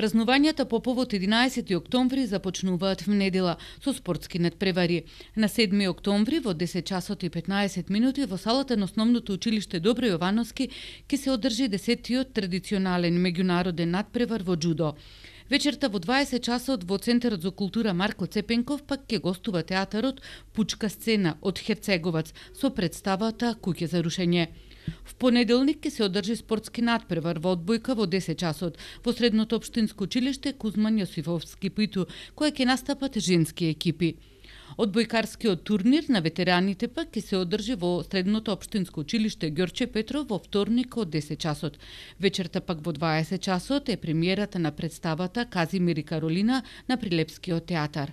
Празнувањата по повод 11 октомври започнуваат в недела со спортски надпревари. На 7 октомври во 10 часот и 15 минути во салата на Основното училиште Добро Јовановски ќе се одржи 10-тиот традиционален меѓународен надпревар во џудо. Вечерта во 20 часот во Центарот за култура Марко Цепенков пак ќе гостува театарот Пучка сцена од Херцеговац со представата Куќе за рушење. В понеделник ќе се одржи спортски надпревар во одбојка во 10 часот во Средното општинско училиште Кузман Јосифовски Питу, кој ќе настапат женски екипи. Одбојкарскиот турнир на ветераните пак ќе се одржи во Средното општинско училиште Ѓорче Петров во вторник од 10 часот. Вечерта пак во 20 часот е премиерата на представата Казимир и Каролина на Прилепскиот театар.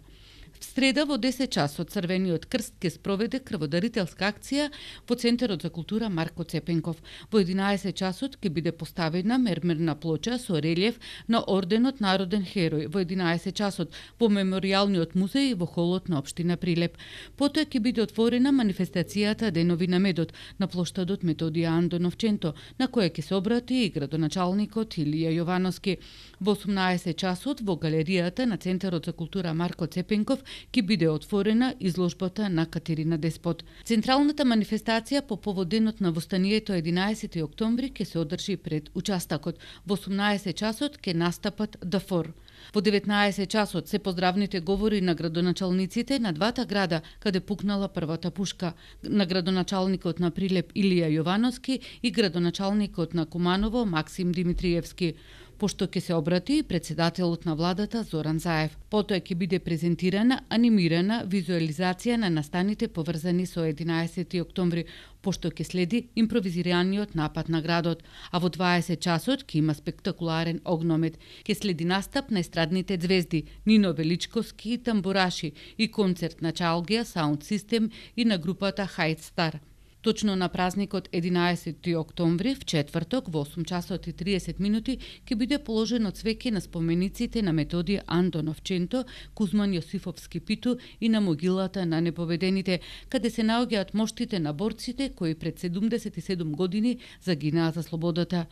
В среда во 10 часот Црвениот крст ќе спроведе крводарителска акција во Центарот за култура Марко Цепенков. Во 11 часот ќе биде поставена мермерна плоча со релјеф на орденот Народен херој во 11 часот во Меморијалниот музеј во холот на општина Прилеп. Потоа ќе биде отворена манифестацијата Денови на медот на плоштадот Методија Андоновченто, на која ќе се обрати и градоначалникот Илија Јовановски. Во 18 часот во галеријата на Центарот за култура Марко Цепенков ќе биде отворена изложбата на Катерина Деспот. Централната манифестација по повод денот на востанието 11 октомври ќе се одржи пред участакот. Во 18 часот ќе настапат ДАФОР. Во 19 часот се поздравните говори на градоначалниците на двата града каде пукнала првата пушка, на градоначалникот на Прилеп Илија Јовановски и градоначалникот на Куманово Максим Димитриевски, пошто ќе се обрати и председателот на владата Зоран Заев. Потоа ќе биде презентирана анимирана визуализација на настаните поврзани со 11 октомври, пошто ќе следи импровизираниот напад на градот, а во 20 часот ќе има спектакуларен огномет. Ќе следи настап на естрадните звезди Нино Величковски и тамбураши и концерт на Чалгија Саунд Систем и на групата Хайт Стар. Точно на празникот 11 октомври, в четврток, во 8 часот и 30 минути, ќе биде положено цвеќе на спомениците на Методија Андоновченто, Кузман Јосифовски Питу и на могилата на неповедените, каде се наоѓаат моштите на борците кои пред 77 години загинаа за слободата.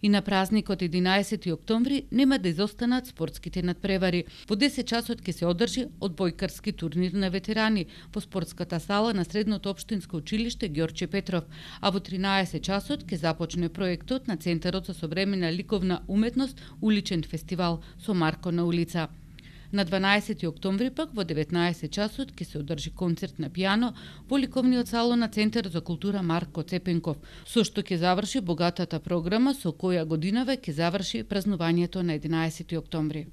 И на празникот 11 октомври нема да изостанат спортските надпревари. Во 10 часот ќе се одржи одбојкарски турнир на ветерани во спортската сала на Средното општинско училиште Ѓорче Петров, а во 13 часот ќе започне проектот на Центарот за современа ликовна уметност уличен фестивал со Марко на улица. На 12 октомври пак во 19 часот ќе се одржи концерт на пијано во ликовниот салон на Центарот за култура Марко Цепенков, со што ќе заврши богатата програма со која годинава ќе заврши празнувањето на 11 октомври.